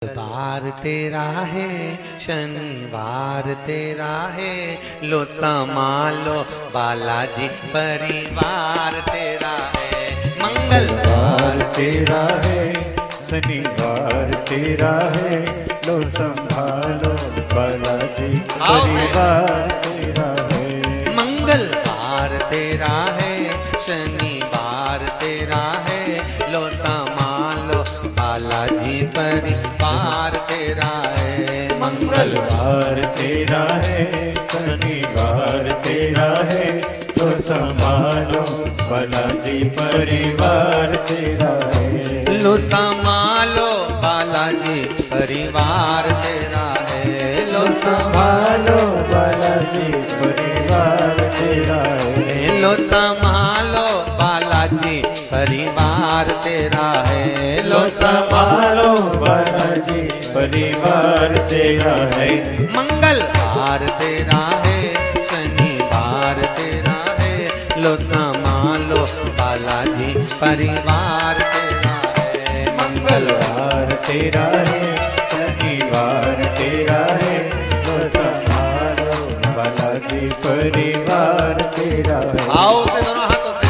बार तेरा है, शनिवार तेरा है, लो संभालो बालाजी परिवार तेरा है। मंगलवार तेरा है, शनिवार तेरा है, लो संभालो बालाजी परिवार तेरा है। मंगलवार तेरा है, शनिवार तेरा है, लो संभालो बालाजी परिवार तेरा है। मंगलवार तेरा है, शनिवार तेरा है, लो संभालो बालाजी परिवार तेरा है। लो संभालो बालाजी परिवार तेरा है। लो संभालो बालाजी परिवार तेरा है। लो संभालो बालाजी परिवार तेरा है। लो संभालो बालाजी परिवार तेरा है। मंगलवार तेरा है, शनिवार तेरा है, लो संभालो बालाजी परिवार तेरा है। मंगलवार तेरा है, शनिवार तेरा है, लो संभालो बालाजी परिवार तेरा है। आओ से दोनों हाथों से।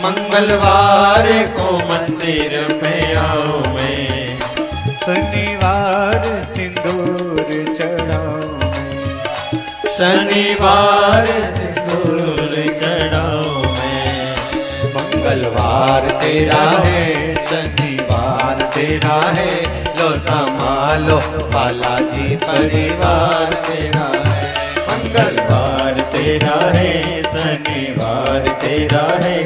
मंगलवार को मंदिर में आओ मैं, शनिवार सिंदूर चढ़ाओ मैं, शनिवार सिंदूर चढ़ाओ मैं। मंगलवार तेरा है, शनिवार तेरा है, लो संभालो बालाजी परिवार तेरा है। मंगलवार तेरा है, शनिवार तेरा है,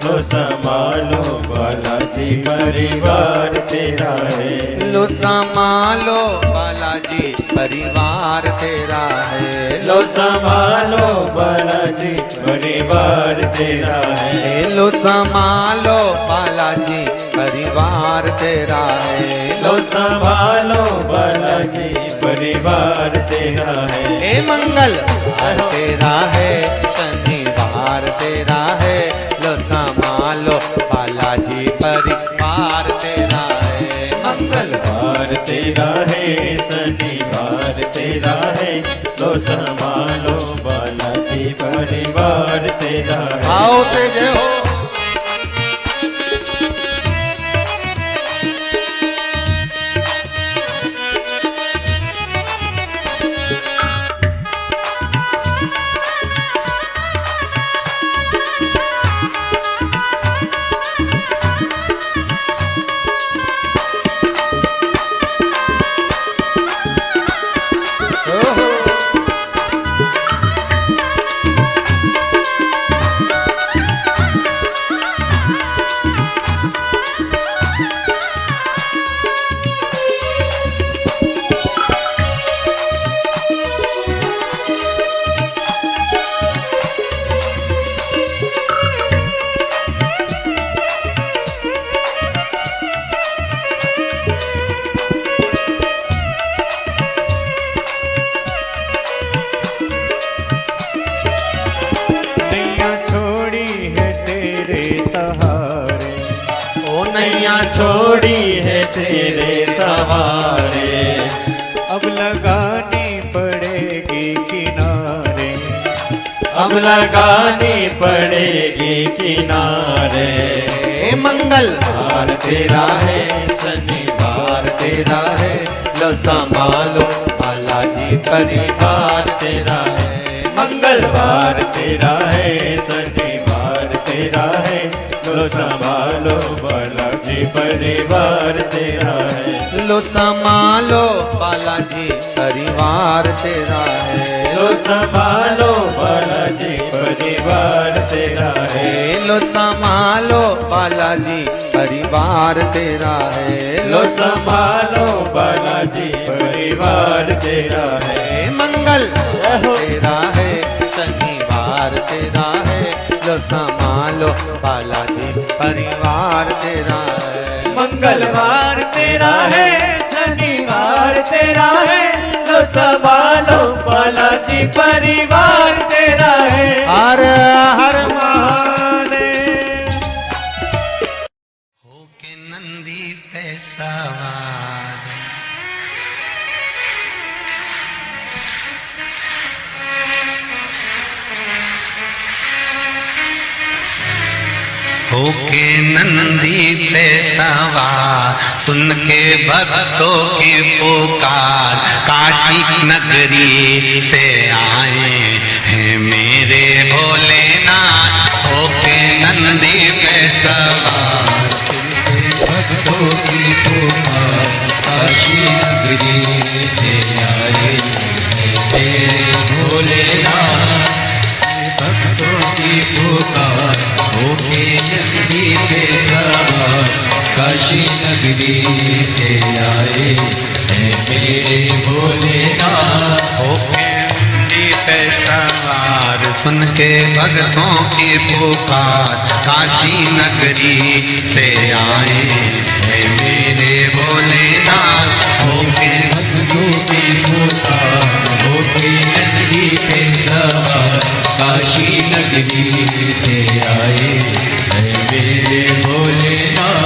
लो संभालो बालाजी परिवार तेरा है। लो संभालो बालाजी परिवार तेरा है। लो संभालो बालाजी परिवार तेरा है। लो संभालो बालाजी परिवार तेरा है। लो संभालो बालाजी परिवार तेरा है। हे मंगलवार तेरा है, शनिवार तेरा है, लो संभालो बालाजी परिवार तेरा है। मंगलवार तेरा है, शनिवार तेरा है, लो संभालो बालाजी परिवार तेरा है। आओ से जय हो। नैया छोड़ी है तेरे सहारे, अब लगानी पड़ेगी किनारे, अब लगानी पड़ेगी किनारे। मंगलवार तेरा है, शनिवार तेरा है, लो संभालो बालाजी परिवार तेरा है। मंगलवार तेरा है, शनिवार तेरा है, लो संभालो बालाजी बालाजी परिवार तेरा है। लो संभालो बालाजी परिवार तेरा है। लो संभालो बालाजी परिवार तेरा है। लो संभालो बालाजी परिवार तेरा है। लो संभालो बालाजी परिवार तेरा है। मंगल तेरा है, शनिवार तेरा है। लो संभालो बालाजी परिवार तेरा है। मंगलवार तेरा है, शनिवार तेरा है। लो संभालो बालाजी परिवार तेरा है। हर हर महादेव। होके नंदी पे सवार, होके नंदी पे सवार, सुन के भक्तों की पुकार, काशी नगरी से आए हैं मेरे भोलेनाथ। होके नंदी पे सवार, सुन के भक्तों की पुकार, काशी नगरी से आए हैं मेरे भोलेनाथ। भक्तों की पुकार, होके नगरी पे सवार, काशी नगरी से आए हैं मेरे भोलेनाथ। होके नगरी पे सवार, सुन के भक्तों की पुकार, काशी नगरी से आए हैं मेरे भोलेनाथ। होके भक्तों की पुकार, होके नगरी पे सवार, काशी नगरी से आए हैं मेरे भोलेनाथ।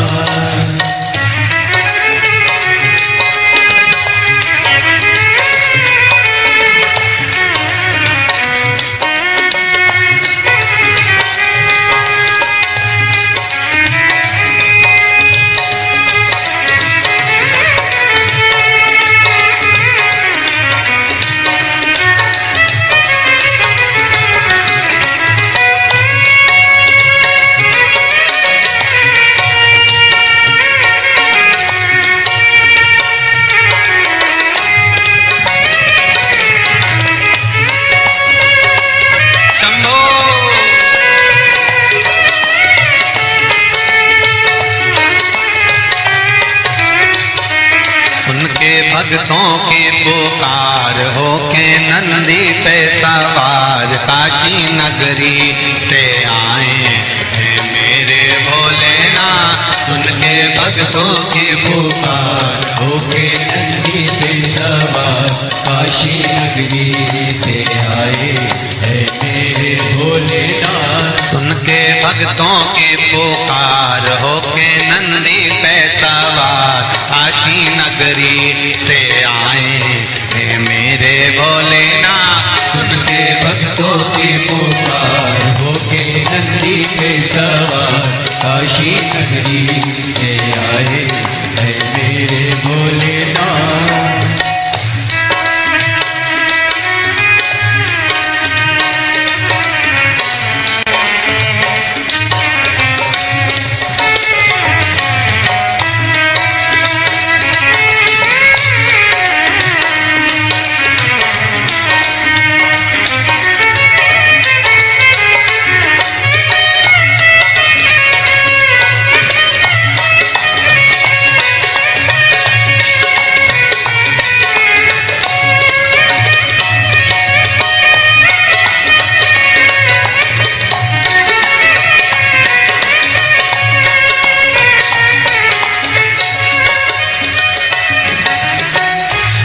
भक्तों की पुकार, होके नंदी पे सवार, काशी नगरी से आए हैं मेरे भोलेनाथ। सुन के भक्तों की पुकार, होके नंदी पे सवार, काशी नगरी से आए हैं मेरे भोलेनाथ। सुन के भक्तों की पुकार, होके नंदी पे सवार, काशी नगरी से आए हैं मेरे भोलेनाथ। सुन के भक्तों की पुकार, होके नंदी पे सवार, काशी नगरी से आए हैं मेरे भोलेनाथ।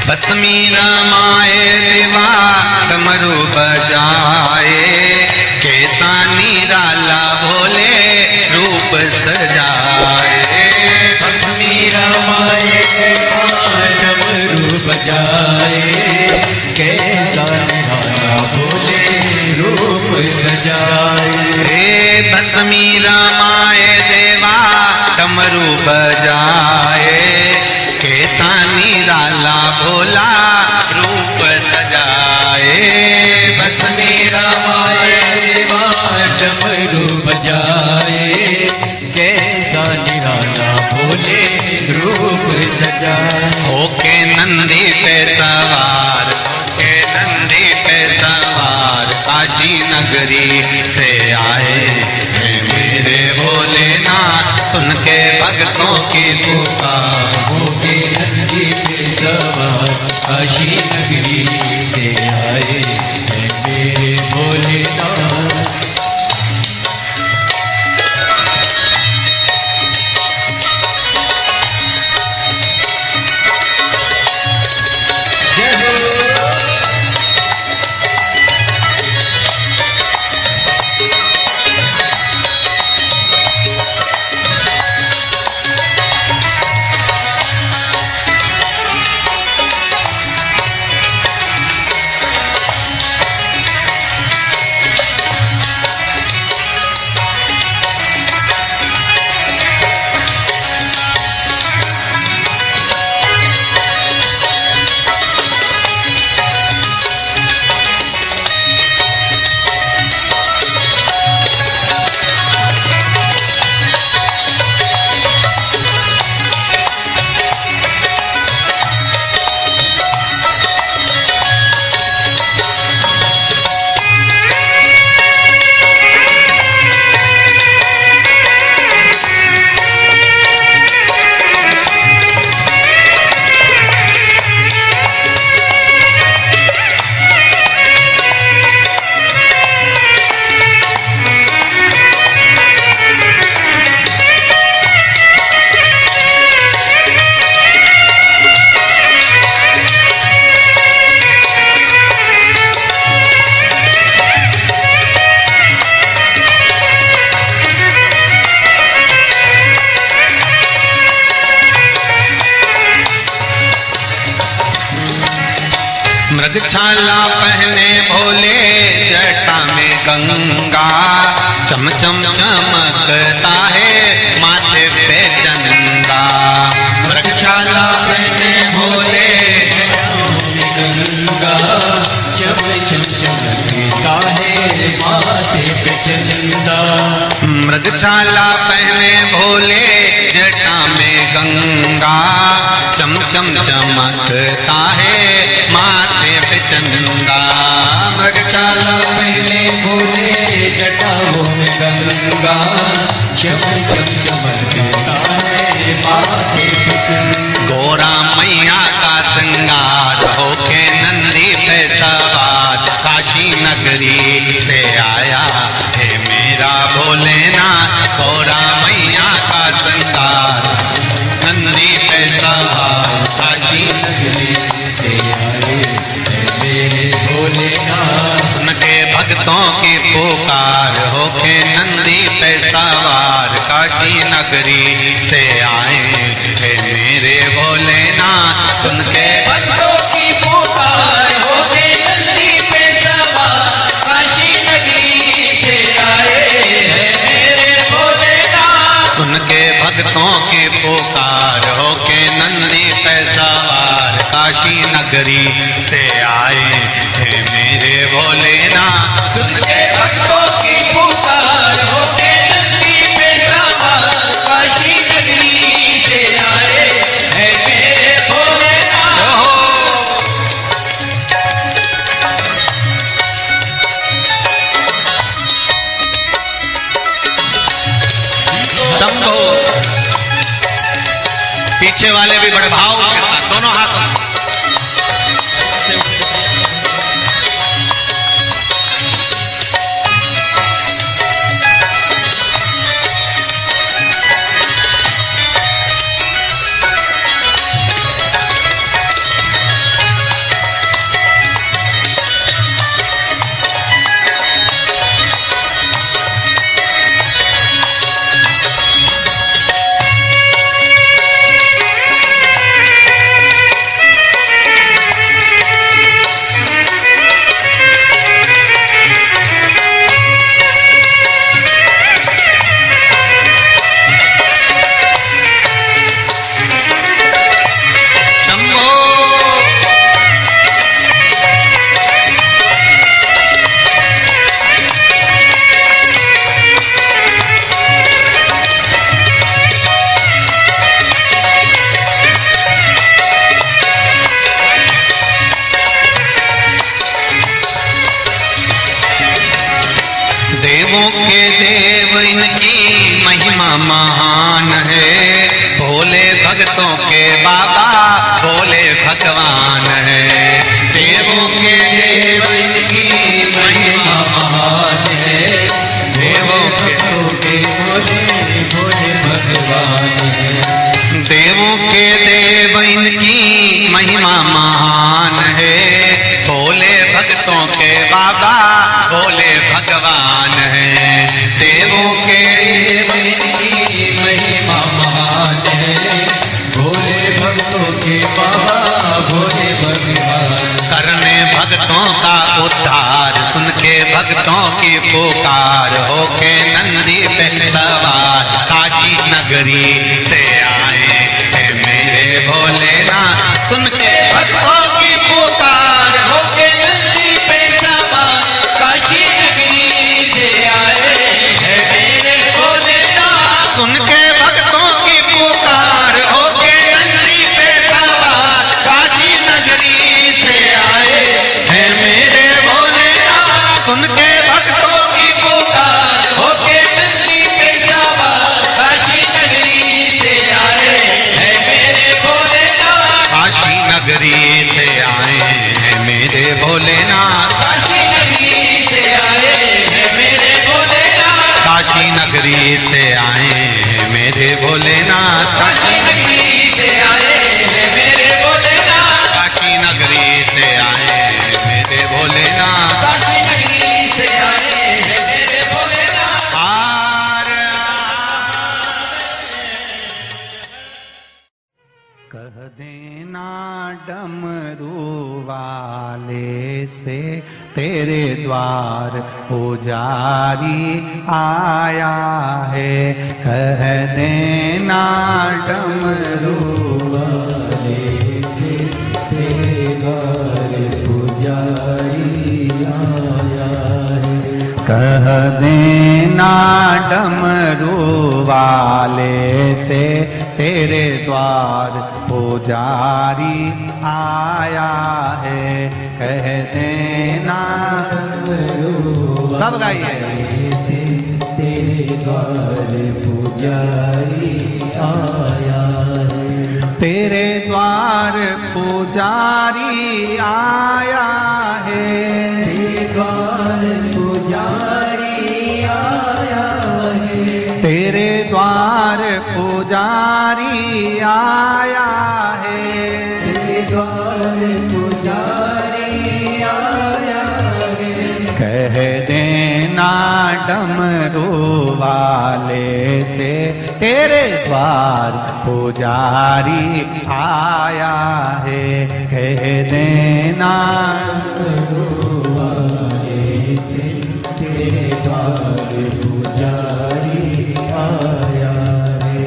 भस्मी रमाए देवा डमरू बजाए, कैसा निराला भोले रूप सजाए। भस्मी रमाए देवा डमरू बजाए, कैसा निराला भोले रूप सजाए। भस्मी रमाए देवा डमरू बजाए, कैसा निराला भोला रूप सजाए। भस्मी रमाए देवा डमरू बजाए, कैसा निराला जाए। होके नंदी पे सवार, होके नंदी पे सवार काशी नगरी से आए हैं मेरे भोलेनाथ। सुन के भक्तों की पुकार, होके नंदी पे सवार काशी नगरी से आए हैं मेरे भोलेनाथ। मृगछाला पहने भोले जटा में गंगा, चम चम चमकता है माथे पे चंदा। मृगछाला पहने भोले जटा में गंगा, चम चम चमकता है माथे पे चंदा। मृगछाला पहने भोले जटा में गंगा, चम चम चमकता है माथे पे चंदा। मृगछाला पहने भोले जटाओं में गंगा, चम चम चमकता है माथे पे चंदा। गोरा मैया का श्रृंगार होके नंदी पे सवार काशी नगरी से आया है मेरा भोलेनाथ। गोरा मैया का श्रृंगार नंदी पे सवार काशी नगरी से आए हैं मेरे भोलेनाथ। सुन के भक्तों की पुकार होके नंदी पे सवार काशी नगरी से आए हैं मेरे भोलेनाथ। सुन के भक्तों की पुकार होके नंदी पे सवार काशी नगरी से आए हैं मेरे भोलेनाथ। सुन के भक्तों की पुकार होके नंदी पे सवार काशी नगरी से आए हैं मेरे भोलेनाथ। सुन के भक्तों की पुकार होके नंदी पे सवार काशी नगरी से आए हैं मेरे भोलेनाथ। शंभो। पीछे वाले भी बड़े भाव के साथ दोनों हाथों से देवों के देव इनकी महिमा महान है, भोले भक्तों के बाबा भोले भगवान है। देवों के देव इनकी महिमा महान है, देवों के भोले भोले भगवान है। देवों के देव इनकी महिमा महान है, भोले भक्तों के बाबा भोले भगवान है। देवों के देव इनकी महिमा महान है, भोले भक्तों के बाबा भोले भगवान। करने भक्तों का उद्धार, सुन के भक्तों की पुकार, होके नंदी पे सवार काशी नगरी से आए हैं मेरे भोलेनाथ। सुन के भक्तों की पुकार, होके नंदी पे सवार काशी नगरी से आए हैं मेरे भोलेनाथ। सुन के भक्तों की पुकार, होके नंदी पे सवार काशी नगरी से आए हैं मेरे भोलेनाथ। सुन के भक्तों की पुकार, होके नंदी पे सवार काशी नगरी से आए हैं मेरे भोलेनाथ। काशी नगरी से आए हैं मेरे भोलेनाथ। काशी नगरी से आए हैं मेरे भोलेनाथ। काशी नगरी से आए हैं मेरे भोलेनाथ। काशी नगरी से आए हैं मेरे भोलेनाथ। काशी नगरी से आए हैं मेरे भोलेनाथ। काशी नगरी से आए हैं मेरे भोलेनाथ। आर कह देना डमरू वाले से तेरे द्वार पुजारी आया है। कह देना डमरू वाले से तेरे द्वार पुजारी आया है। कह देना डमरू वाले से तेरे द्वार पुजारी आया है। कह देना सब गाइए से तेरे द्वार पुजारी आया है। तेरे द्वार पुजारी आया है। तेरे द्वार पुजारी आया है। तेरे द्वार पुजारी आया है। तेरे द्वार पुजारी आया है। कह देना डमरू वाले से तेरे द्वार पुजारी आया है। कह देना डमरू वाले से तेरे द्वार पुजारी आया है।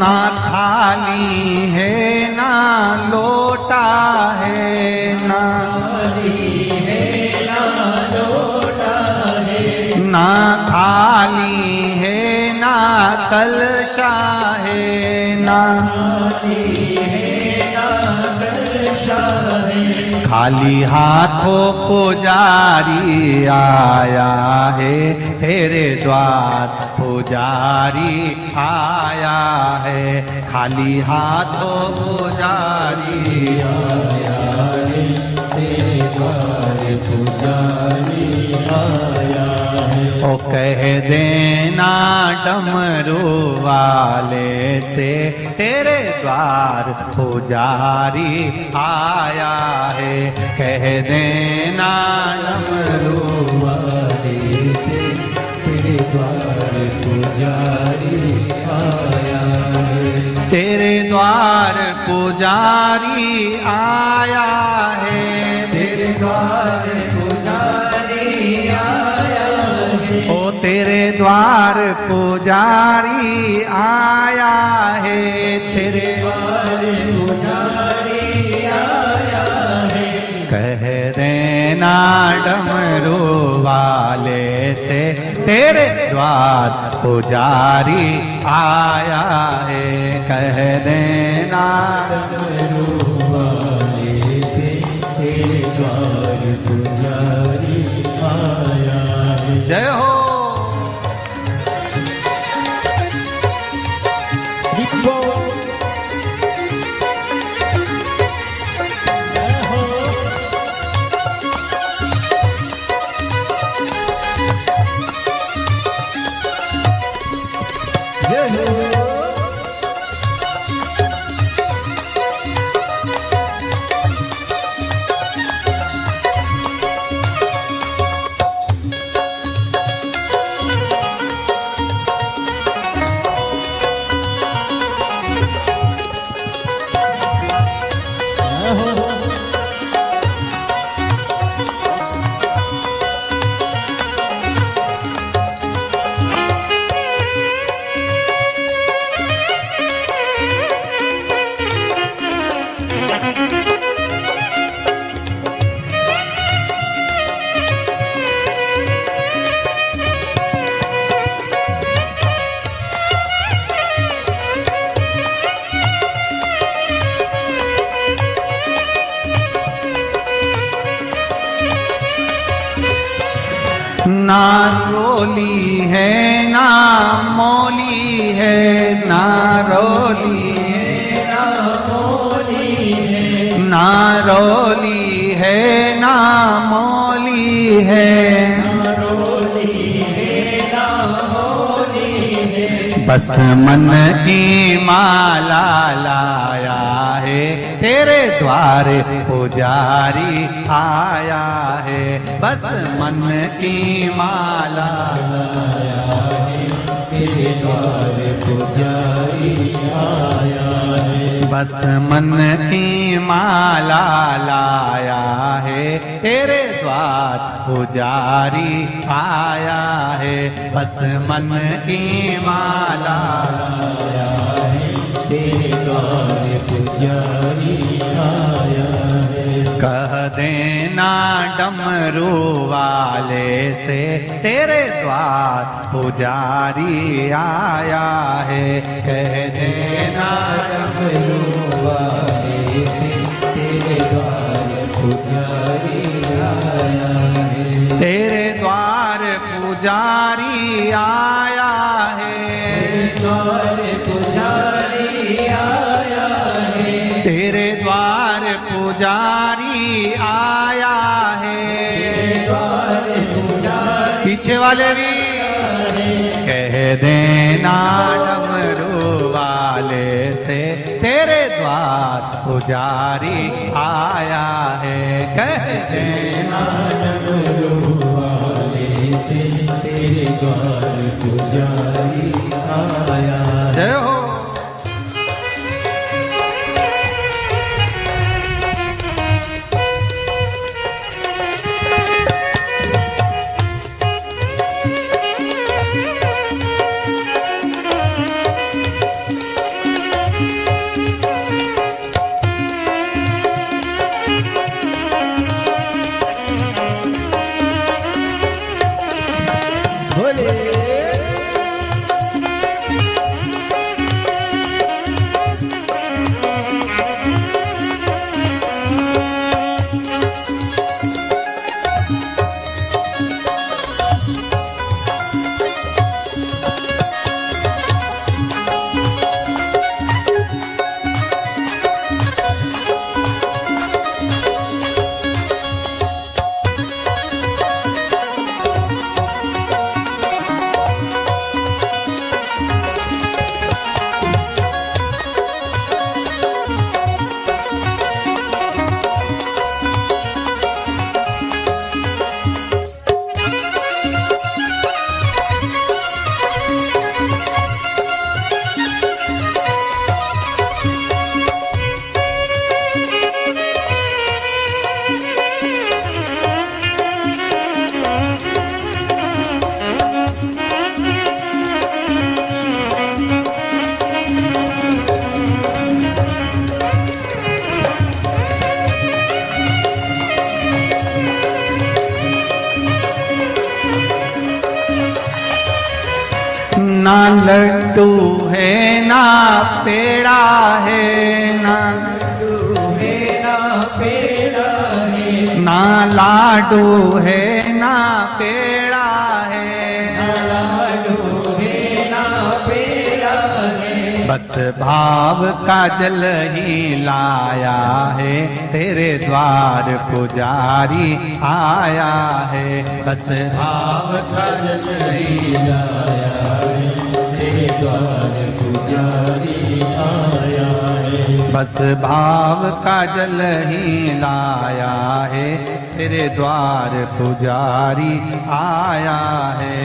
ना थाली है ना लोटा है, ना थाली है ना लोटा है, ना थाली है ना कलशा है, ना थाली है ना खाली हाथों पुजारी आया है तेरे द्वार, पुजारी आया है। खाली हाथों पुजारी आया है तेरे द्वार, पुजारी आया है। ओ कह देना डमरू वाले से तेरे द्वार पुजारी आया है। कह देना डमरू वाले से तेरे द्वार पुजारी आया है। तेरे द्वार पुजारी आया है, तेरे द्वार पुजारी आया है। ओ तेरे द्वार पुजारी आया है, तेरे द्वार पुजारी आया है। कह देना डमरू वाले से तेरे द्वार पुजारी आया है। कह देना डमरू वाले से तेरे द्वार पुजारी आया है। जय हो। ना रोली है ना मोली है, ना रोली है ना मोली है। ना रोली है ना मोली है, ना रोली है ना मोली है। बस मन की माला लाया है तेरे द्वार पुजारी आया है। बस मन की माला लाया है तेरे द्वार पुजारी आया है। बस मन की माला लाया है तेरे द्वार पुजारी आया है। बस मन की माला लाया है तेरे द्वार पुजारी आया है। कह देना डमरू वाले से तेरे द्वार पुजारी आया है। कह देना डमरू वाले से तेरे द्वार पुजारी आया है। तेरे द्वार पुजारी आया है, द्वार पुजारी आया है। तेरे द्वार पुजारी आया है, द्वार पुजारी। पीछे वाले भी कह देना डमरू वाले से तेरे द्वार पुजारी आया है। कह देना डमरू वाले से तेरे द्वार पुजारी आया। जय हो। ना लड्डू है ना पेड़ा है, ना ना लाडू है ना पेड़ा है, बस भाव का जल ही लाया है, तेरे द्वार पुजारी आया है। बस भाव का जल ही लाया है, तेरे द्वार पुजारी आया है। बस भाव का जल ही लाया है, तेरे द्वार पुजारी आया है।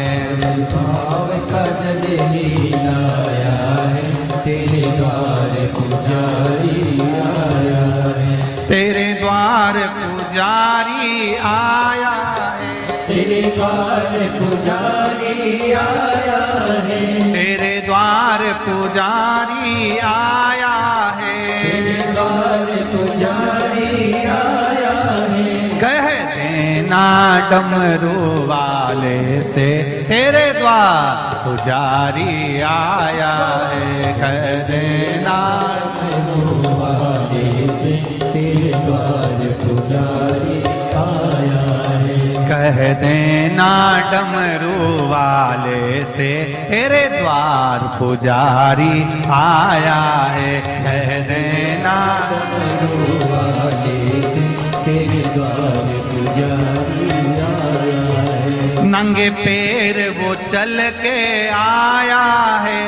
भाव का जल ही लाया है, तेरे द्वार पुजारी आया है। तेरे द्वार पुजारी आया है, तेरे द्वार पुजारी आया है। तेरे द्वार पुजारी आया है, तेरे द्वार पुजारी आया है। कह देना डमरू वाले से, तेरे द्वार पुजारी आया है। कह देना डमरू वाले से, तेरे द्वार पुजारी आया है। कह देना डमरू वाले से, तेरे द्वार पुजारी आया है। कह देना डमरू वाले से, तेरे द्वार पुजारी आया है। नंगे पैर वो चल के आया है,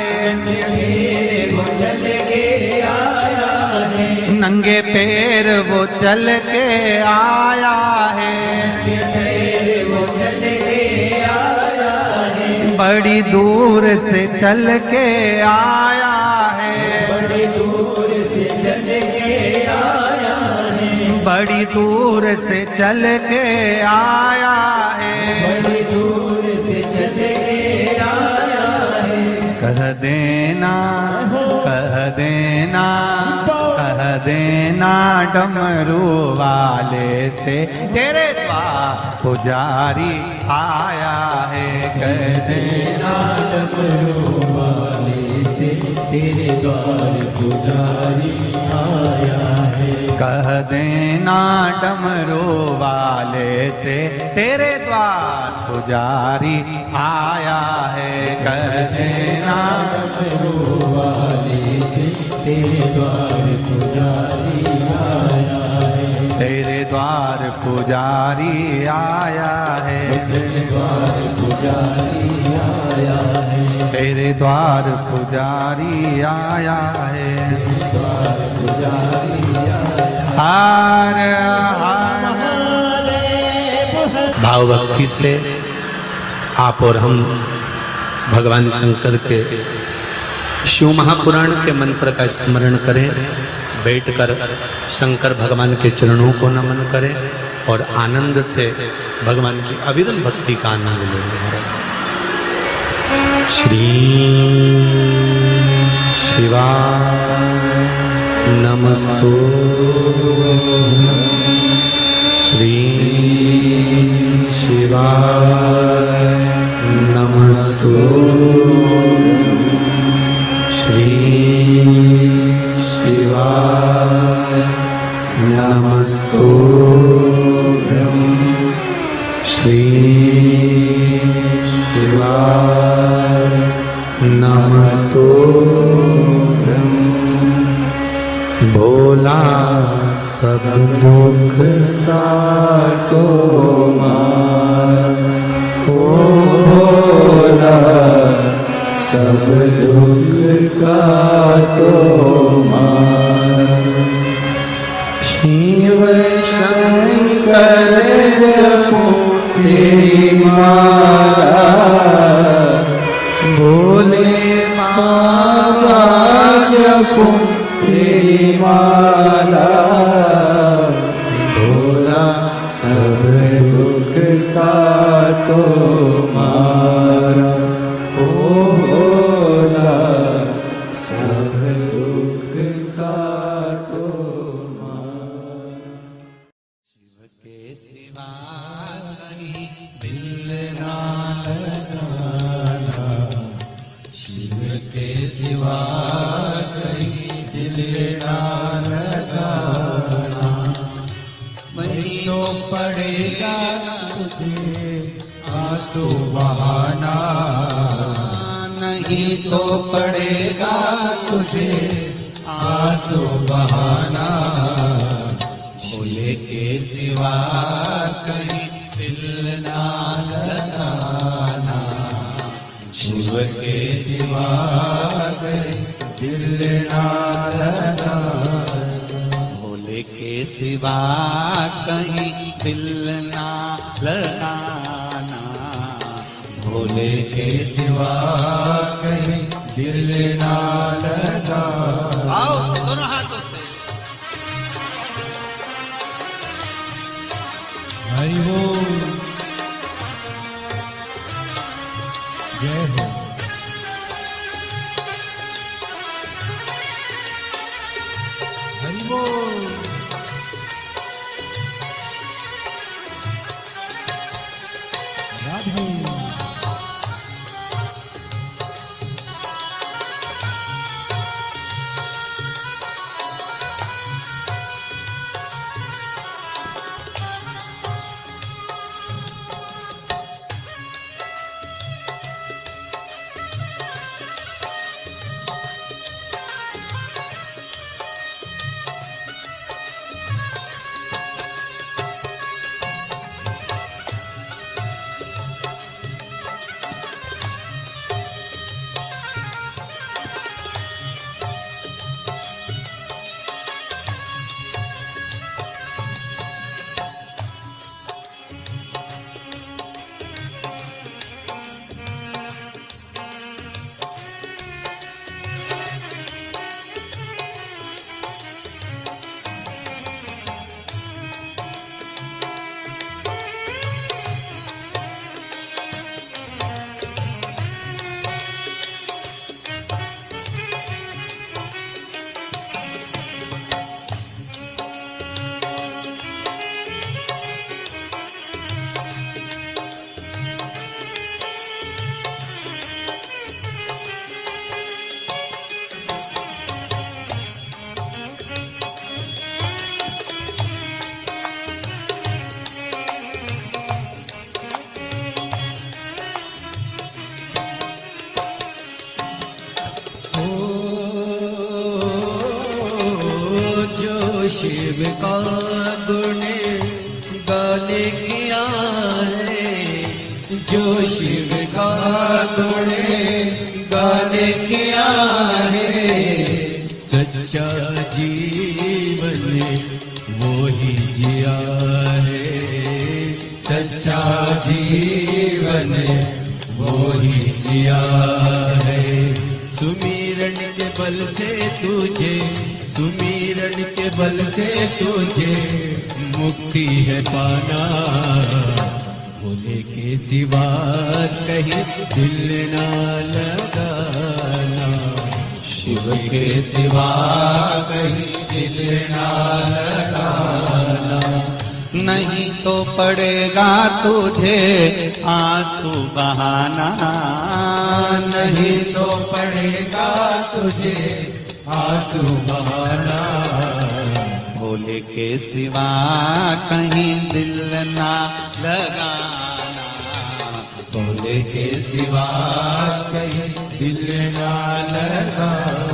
नंगे पैर वो चल के आया है, बड़ी दूर से चल के आया है, बड़ी दूर से चल के आया है, बड़ी दूर से चल के आया है, बड़ी दूर से चल के आया है। कह देना, कह देना, कह देना डमरू वाले से, तेरे द्वार पुजारी आया है। कह देना डमरू वाले से, तेरे द्वार पुजारी आया है। कह देना डमरू वाले से, तेरे द्वार पुजारी आया है। कह देना डमरू वाले से, तेरे द्वार पुजारी आया है। तेरे द्वार पुजारी आया है, तेरे द्वार पुजारी आया है। तेरे द्वार पुजारी आया है, द्वार पुजारी आया। हार भाव भक्ति से आप और हम भगवान शंकर के शिव महापुराण के मंत्र का स्मरण करें, बैठकर शंकर भगवान के चरणों को नमन करें और आनंद से भगवान की अविरल भक्ति का आनंद लें। श्री शिवाय नमस्तु, श्री शिवाय नमस्तु, श्री शिवाय नमस्तुभ्यं, श्री शिवाय नमस्तुभ्यं। भोला सब दुख काटो मार, ओ भोला सब दुख काटो मार। शिव शंकर तेरी मारा, भोले माता जपो तेरी माला। भोला सब दुख काटो मारा, ओ भोला सब दुख काटो मारा। शिव के सिवा कहीं दिल ना लगाना, नहीं तो पड़ेगा तुझे आंसू बहाना, भोले के सिवा कहीं दिल ना लगाना, शिव के सिवा कहीं दिल ना लगाना, भोले के सिवा कहीं दिल ना लगाना, भोले के सिवा कहीं दिल ना लगाना। आओ से दोनों हाथों से। हरि बोल, जय हो। हरि बोल, राधे। शिव का गुण गाने किया है, जो शिव का गुण गाने किया है, सच्चा जीवन वो ही जिया है, सच्चा जीवन वो ही जिया है। सुमिरन के बल से तुझे, सुमिरन के बल से तुझे मुक्ति है पाना, भोले के सिवा कहीं दिल ना लगाना, शिव के सिवा कहीं दिल ना लगाना, नहीं तो पड़ेगा तुझे आंसू बहाना, नहीं तो पड़ेगा तुझे आंसू बहाना, भोले के सिवा कहीं दिल ना लगाना, भोले के सिवा कहीं दिल ना लगाना।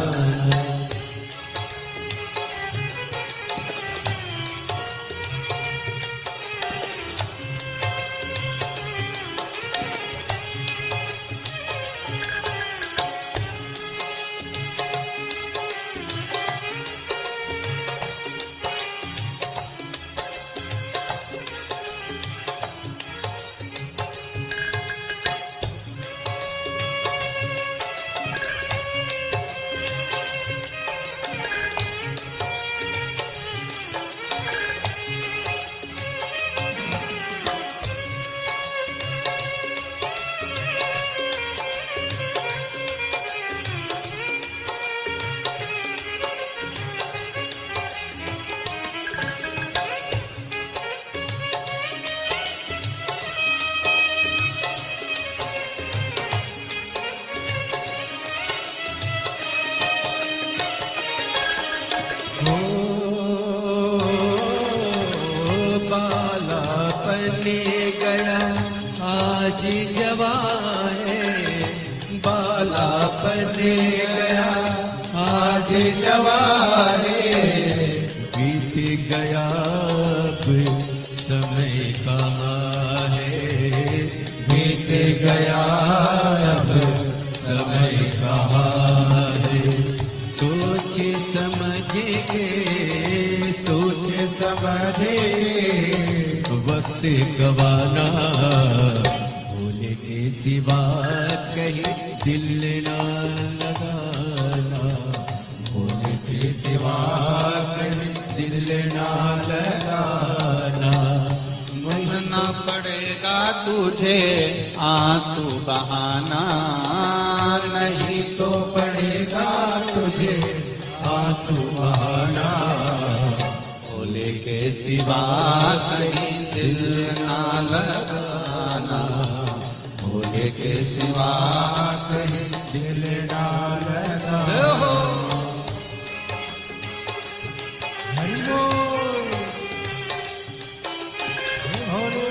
आज जवान है, बाला बन गया आज जवानी, बीत गया अब समय कहाँ है, बीत गया अब समय कहाँ है। सोच समझ के, सोच समझ के वक्त गवाना, भूल के सिवा कहीं दिल ना लगाना, भूल के सिवा कहीं दिल ना लगाना। बहना पड़ेगा तुझे आंसू बहाना, नहीं तो पड़ेगा तुझे आंसू बहाना, भोले के सिवा कहीं दिल ना लगाना, भोले के सिवा कहीं दिल ना लगाना। हरि बोल, हरि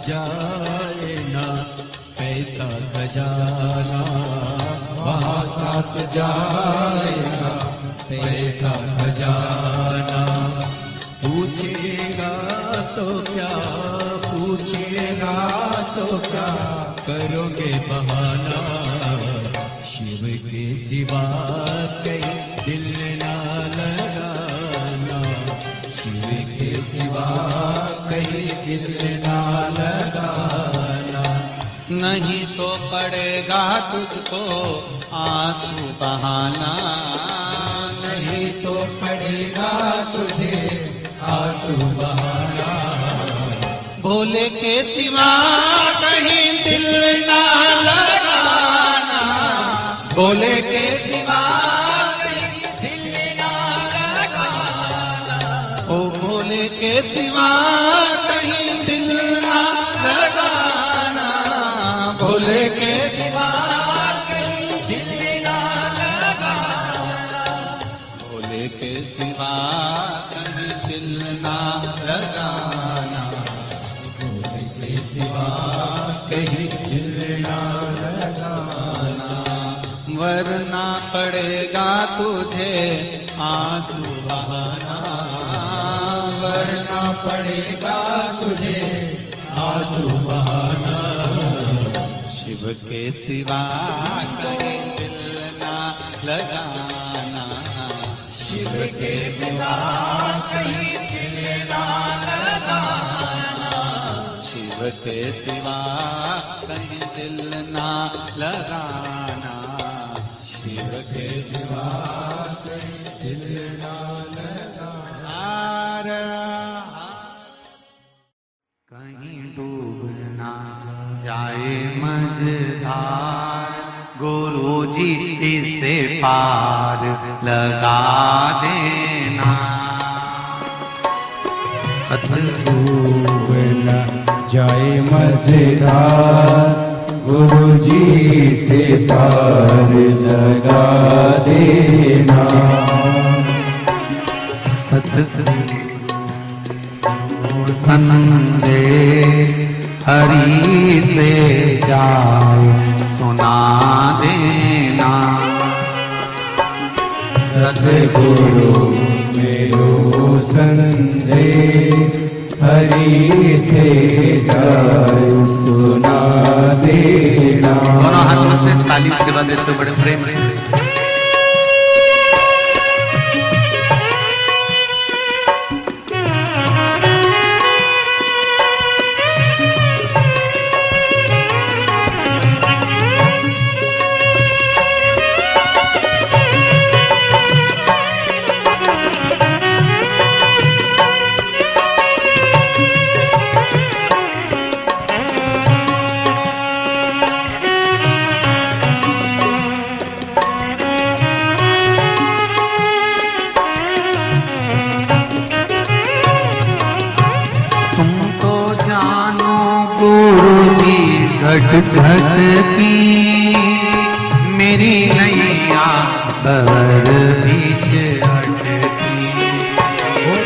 जाए ना पैसा खजाना, वहाँ साथ जाए ना पैसा खजाना। पूछेगा तो क्या, पूछेगा तो क्या करोगे बहाना, शिव के सिवा कहीं दिल ना लगाना, शिव के सिवा कहीं दिल ना लगाना। नहीं तो पड़ेगा तुझको आंसू बहाना, नहीं तो पड़ेगा तुझे आंसू बहाना। भोले के सिवा कहीं दिल ना लगाना, भोले के सिवा कहीं दिल ना लगाना, ओ भोले के सिवा कहीं दिल ना लगाना, भोले के सिवा कहीं दिल ना लगाना, भोले के सिवा कहीं दिल ना लगाना, भोले के सिवा कहीं दिल ना लगाना। वरना पड़ेगा तुझे आंसू बहाना, वरना पड़ेगा तुझे आंसू बहाना। शिव के सिवा कहीं दिल ना लगाना, शिव के सिवा कहीं दिल ना लगाना, शिव के सिवा कहीं दिल ना लगाना, शिव के सिवा कहीं डूब ना जाए मझधार, गुरु जी इसे पार लगा देना। डूब न जाए मझधार, गुरु जी से पार लगा देना। सतगुरु संदेश हरि से जाए सुना देना। सतगुरु मेरो संदेश हरि से जाए सुना देना। दोनों हाथों से ताली सेवा देते बड़े प्रेम से। घट घट की मेरी नैया भंवर बीच अटकी।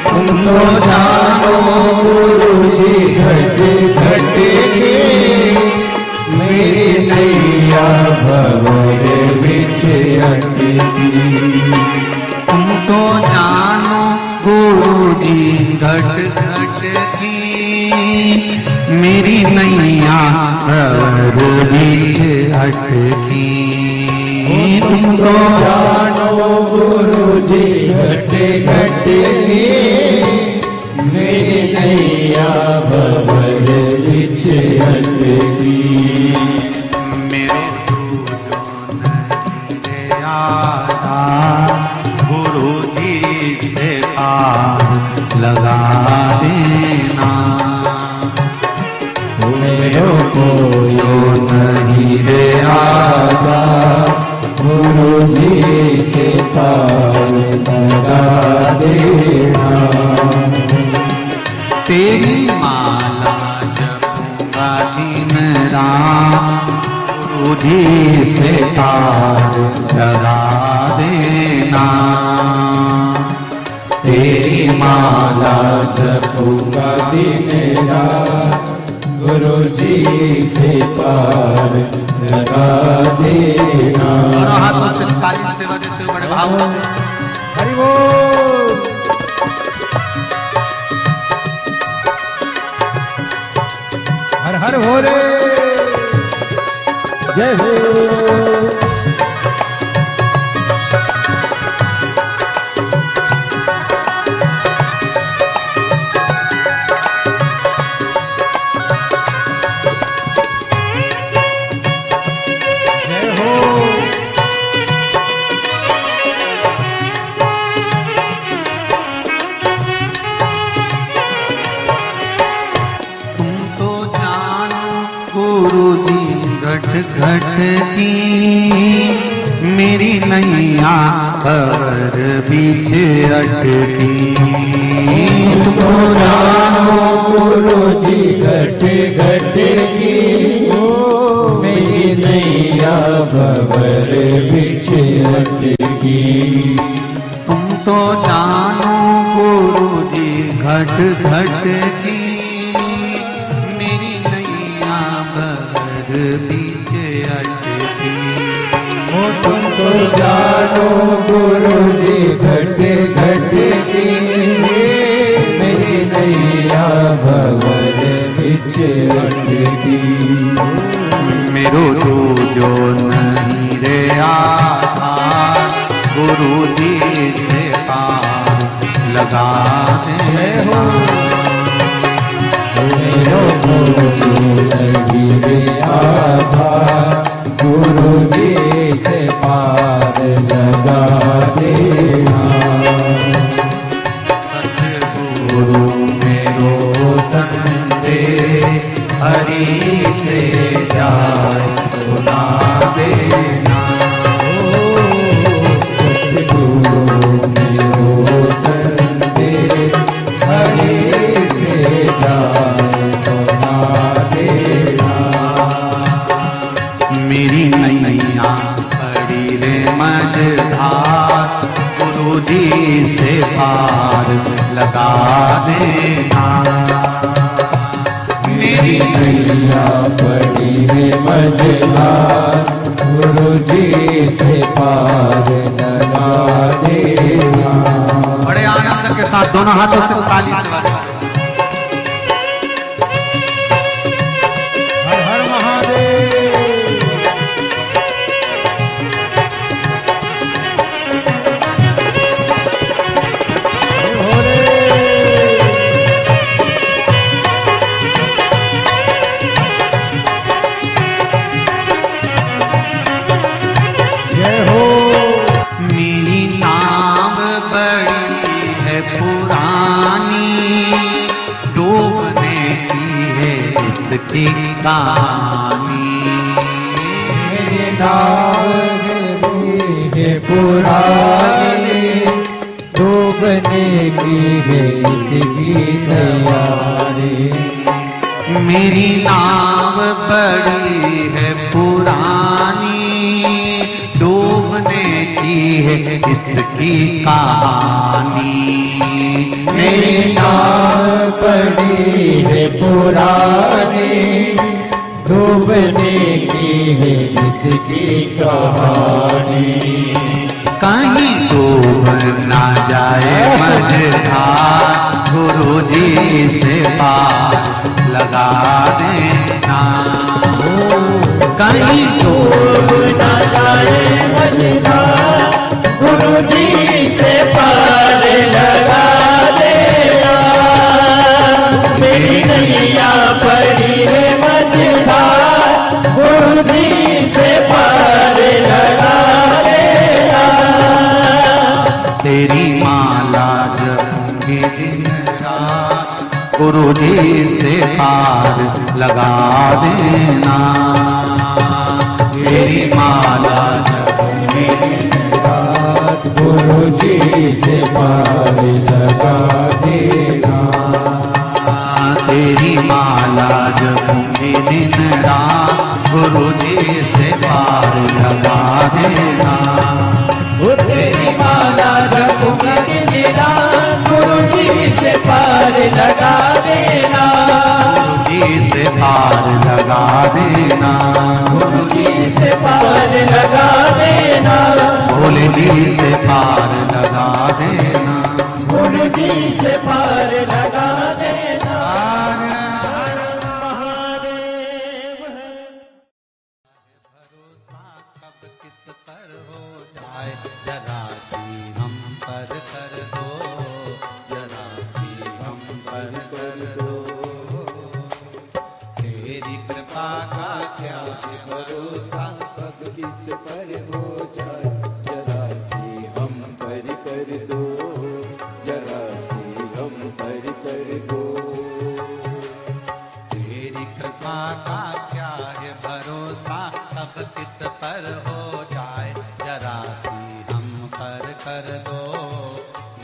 तुम तो जानो गुरु जी घट घट की मेरी नैया भंवर बीच अटकी। तुम तो जानो गुरु जी घट घट की मेरी नैया भंवर बीच अटकी। तुम तो जानो गुरु जी घट घट की मेरी नैया भंवर बीच अटकी। मेरे दूजो नहीं आता गुरु जी से पार लगा देना। मेरो कोई नहीं रे आता गुरु जी से पार लगा देना। तेरी माला जपूंगा दिन रात गुरु जी से पार लगा देना। तेरी माला जपूंगा दिन रात गुरु जी से पार लगा देना। दोनों हाथों से ताली सेवा देते हुए बड़े भाव से। हरि बोल। हर हर हो रे जय हो। घट घट की मेरी नैया भंवर बीच अटकी। तुमको जानो गुरु जी घट घट की मेरी नैया भंवर बीच अटकी। तुम तो जानो गुरु जी घट घट की मेरी नैया भंवर बीच अटकी। तुमको जानो गुरु जी घट घट की मेरी नैया भंवर बीच अटकी। मेरो जो नहीं रे आधार गुरु जी से पार लगा दे हो। मेरो जो नहीं रे आधार गुरु जी से पार लगा पार लगा देना। मेरी नैया पड़ी है मझधार, गुरु जी से पार लगा देना। बड़े आनंद के साथ दोनों हाथों से ताली से बजाओ। हर हर महादेव। मेरी नाव बड़ी है पुरानी, डूबने की है इसकी कहानी। मेरी नाव है पुरानी, डूबने की है इसकी तैयारी। मेरी नाव बड़ी है पुरानी, डूबने की है इसकी कहानी। मेरी नाव पड़ी है पुरानी, डूबने की है इसकी कहानी। कहीं डूब ना जाए मझधार, गुरु जी से पार लगा देना। कहीं डूब ना जाए मझधार, गुरु जी से पार लगा देना। मेरी नैया पड़ी है मझधार, गुरु जी से पार लगा देना। तेरी माला जपूंगी दिन रात, गुरु जी से पार लगा देना। तेरी माला जपूंगी दिन रात, गुरु जी से पार लगा देना। तेरी माला जपूंगी दिन रात, गुरु जी से पार लगा देना। तेरी माला जपूंगी दिन रात, गुरु जी से पार लगा देना। गुरु जी से पार लगा देना। गुरु जी से पार लगा देना। भोले जी से पार लगा देना। गुरु जी से पार लगा देना। भरोसा कब किस पर हो जाए, जरा सी हम पर कर दो, जरा सी हम पर कर दो। तेरी कृपा का क्या है भरोसा, कब किस पर हो जाए, जरा सी हम पर कर दो, जरा सी हम पर कर दो। तेरी कृपा का क्या है भरोसा, कब किस पर हो जाए, जरा सी हम पर कर दो,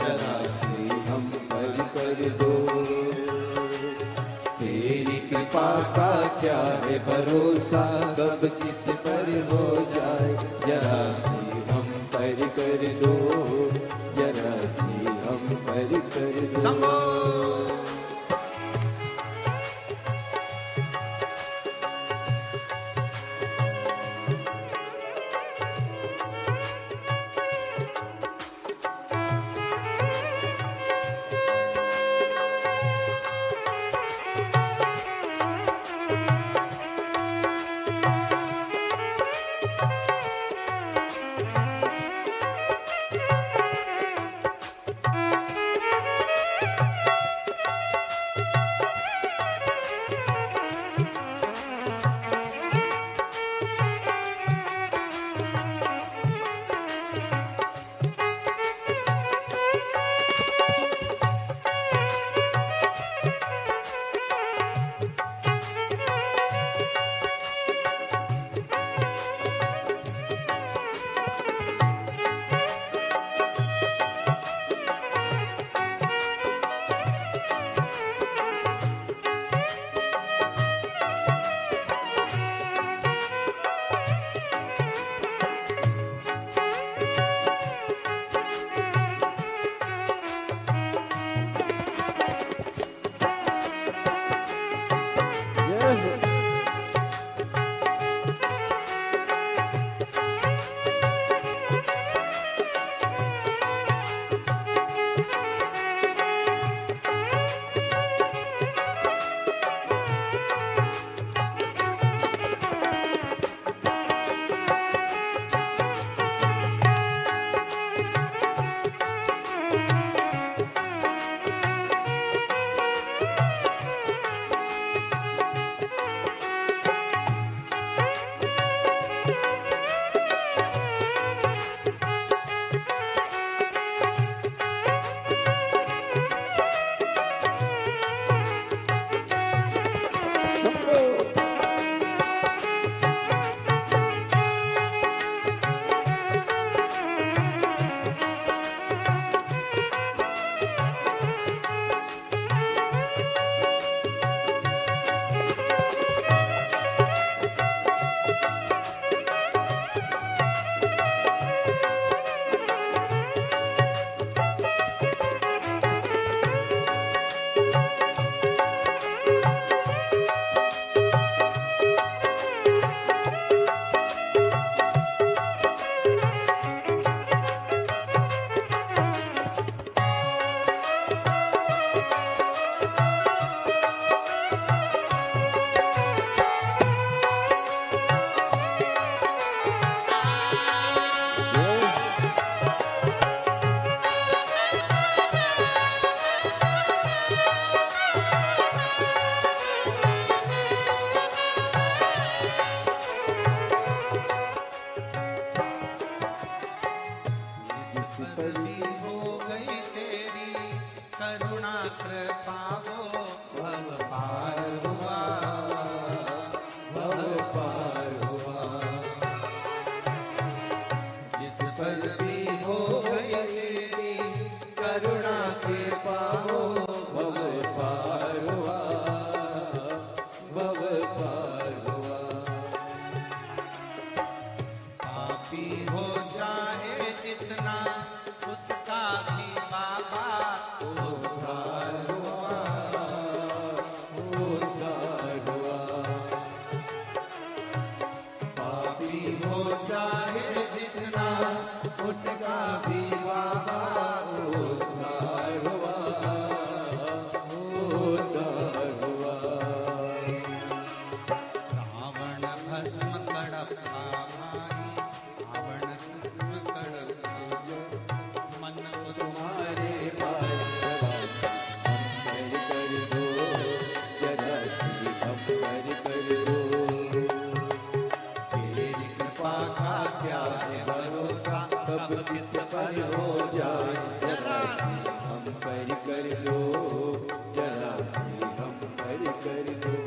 जरा सी हम पर कर दो। तेरी कृपा का क्या है भरोसा, कब किस पर हो जाए, जरा सी हम पर कर दो, जरा सी हम पर कर दो। जिस पर भी हो गई तेरी करुणा कृपा वो भव पार हुआ, भव पार हुआ। जिस पर भी हो गई तेरी करुणा के पाओ भव पार हुआ, भव पार हुआ। पापी हो जाए जितना उसका भी बाबा उद्धार हुआ, उद्धार हुआ। पापी हो जाए जितना उसका भी बाबा उद्धार हुआ, उद्धार हुआ। रावण भस्म कड़प्पा भाई, रावण भस्म कड़प्पा मन को तुम्हारे पास हम कर दो, जरा सी हम कर दो। तेरी कृपा का क्या है भरोसा, कब किस पर हो जाए जरा सी हम कर दो, जरा सी हम कर दो।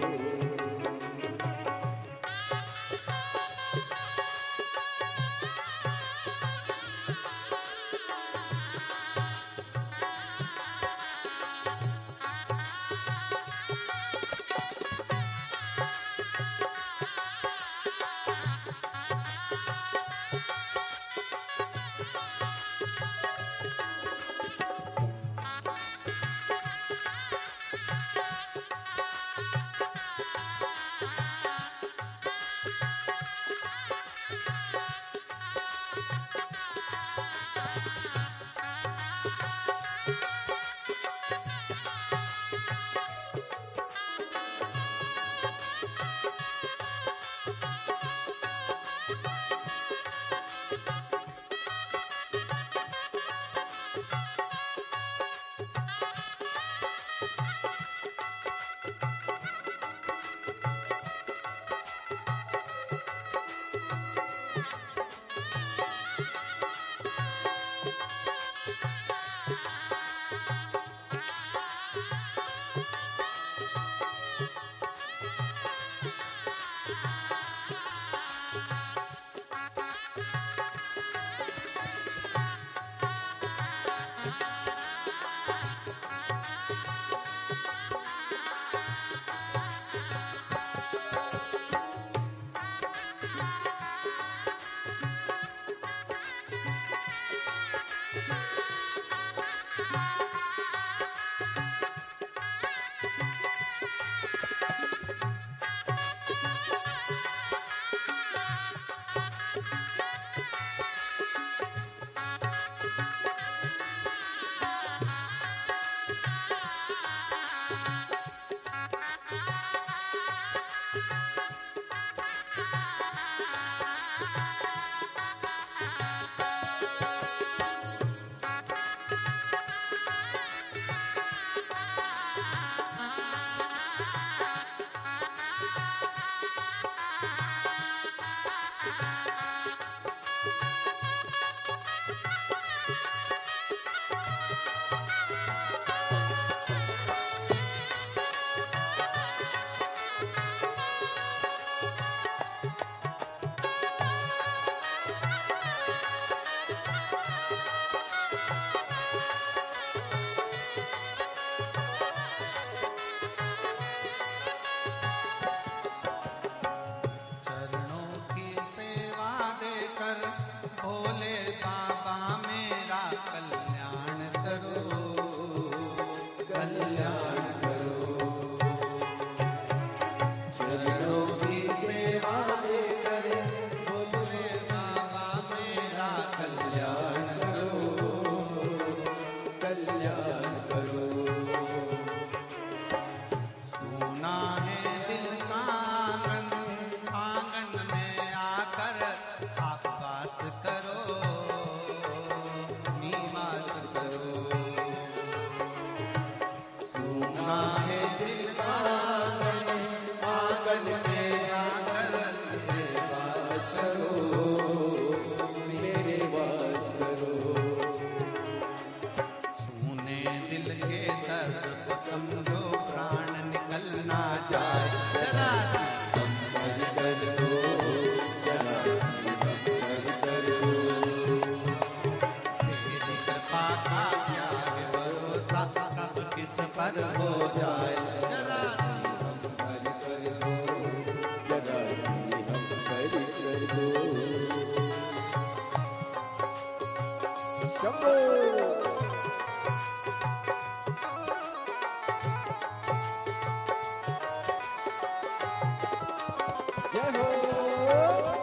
शंभो जय हो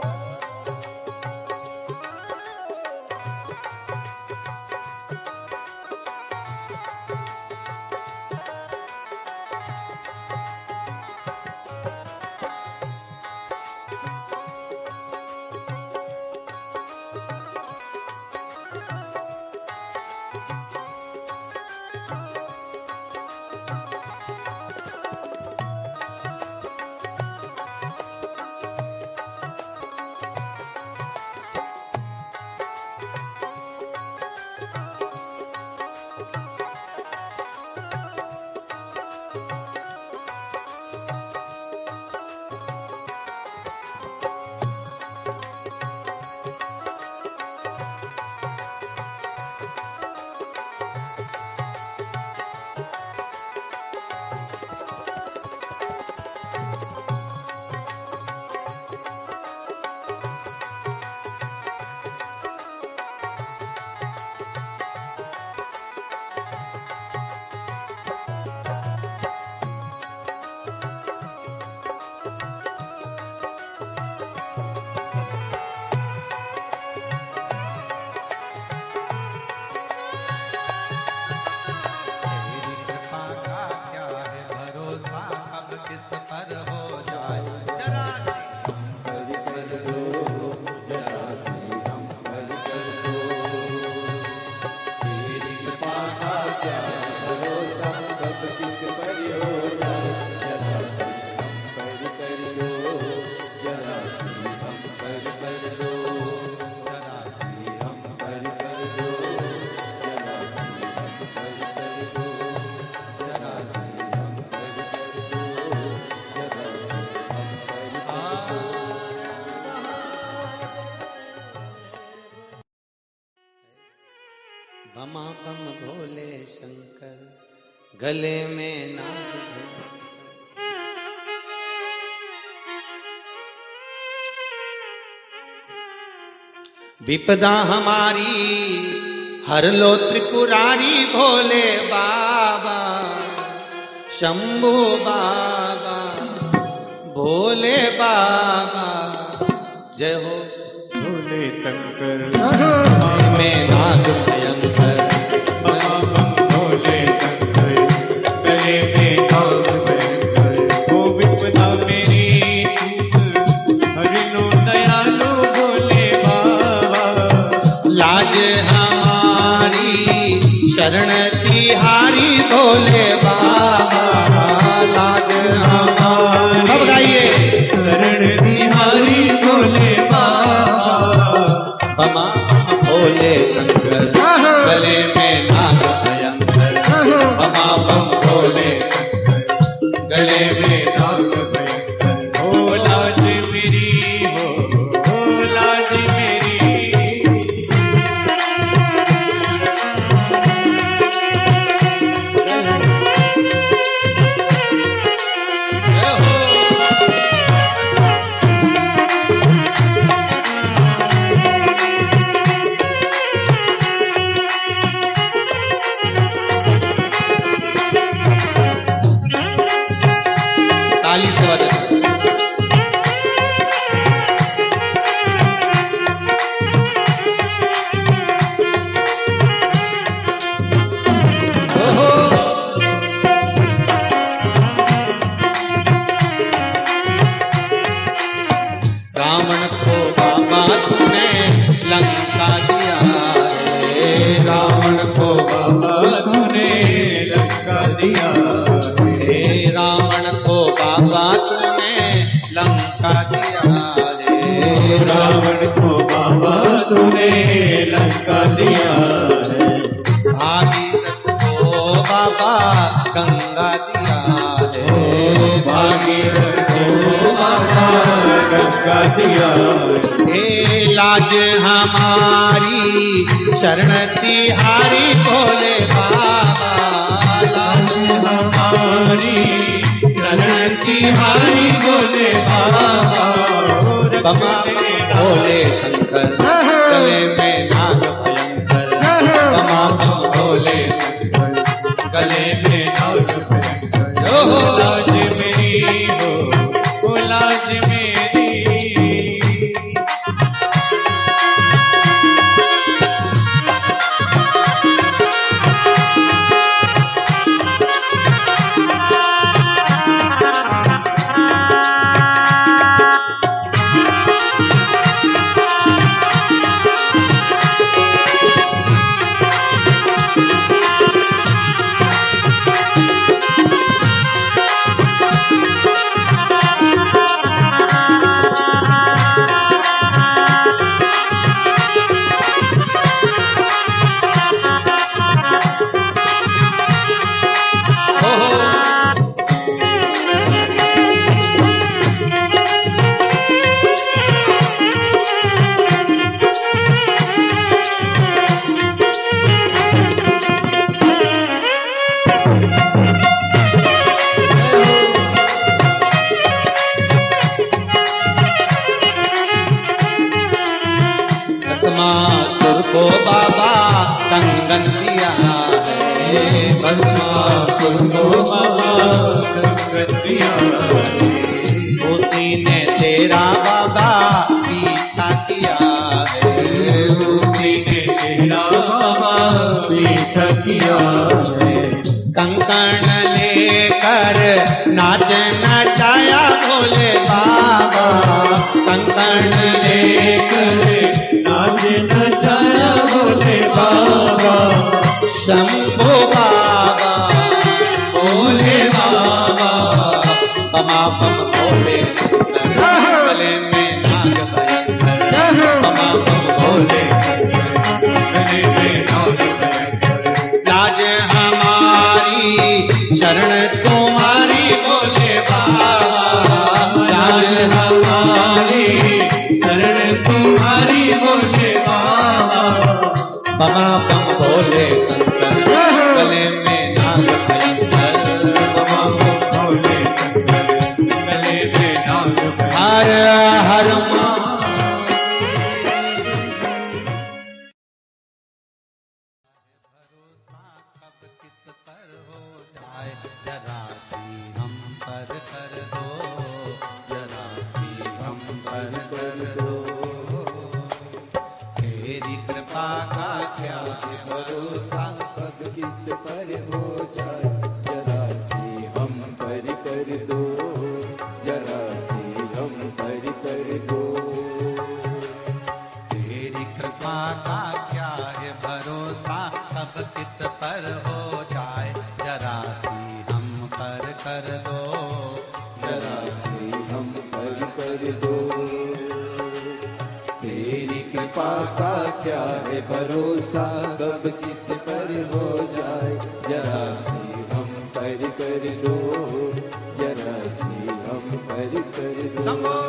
तेरी कृपा का क्या है भरोसा, कब किस पर हो जाए जरा सी हरि कर दो जरा सी हम हरि कर दो तेरी कृपा का क्या है भरोसा कब किस पर हो जाए जरा सी हम हरि कर दो जरा सी हम हरि कर दो जरा सी हम हरि कर दो जरा सी हम हरि कर दो जरा सी हम हरि कर दो जरा सी हम हरि बमा बम भोले शंकर गले में नाग भैंकर। विपदा हमारी हर लो त्रिपुरारी भोले बाबा शंभू बाबा भोले बाबा जय हो भोले शंकर में नाग भयंकर भोले शंकर गले में नाग भयंकर ओ विपदा मेरी चूक हरि लो दयालु भोले बाबा लाज हमारी शरण तिहारी भोले बाबा लाज हमारी सब गाइए शरण बिहारी भोले बाबा बमा बम भोले शंकर गले में नाग भयंकर बमा बम भोले शंकर गले में नाग भयंकर ओ लाज मेरी हो लाज मेरी ताली से बजा रावण को बाबा तूने लंका दिया रे रावण को बाबा तूने लंका दिया हे रावण को बाबा तूने लंका दिया रे रावण को बाबा तूने लंका दिया है भागीरथ को बाबा गंगा दिया रे भागीरथ को बाबा गंगा दिया हे लाज हमारी शरण तिहारी भोले बाबा लाज हमारी शरण तिहारी भोले बाबा बमा भोले शंकर गले में नाग भयंकर गले में नाग भयंकर हो लाज मेरी हो लाज मेरी भस्मासुर को बाबा कंगन दिया है भस्मासुर को बाबा कंगन दिया है उसी ने तेरा बाबा पीछा किया है उसी ने तेरा बाबा पीछा किया है कंकण लेकर नाच नचाया भोले बाबा कंकण लेकर नाच नचाया भोले बाबा शंभो बाबा भोले बाबा बमा बम भोले गले में नाग भयंकर बमा बम भोले गले में नाग भयंकर लाज हमारी शरण तुम्हारी भोले बाबा लाज हमारी शरण तुम्हारी भोले बाबा बमा बम भोले शंकर गले में नाग भयंकर बमा बम भोले शंकर गले में नाग भयंकर हर हर मा कब किस पर हो जाए जरा सी हम पर कर दो जरा सी हम पर कर दो तेरी कृपा का क्या है भरोसा कब किस पर हो जाए जरा सी हम पर कर दो जरा सी हम पर कर दो तेरी कृपा का क्या है भरोसा कब किस पर हो जाए जरा सी हम पर कर दो जरा सी हम पर कर दो तेरी कृपा का क्या है भरोसा कब किस पर हो जाए जरा सी हम पर कर दो जरा सी हम पर कर दो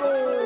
को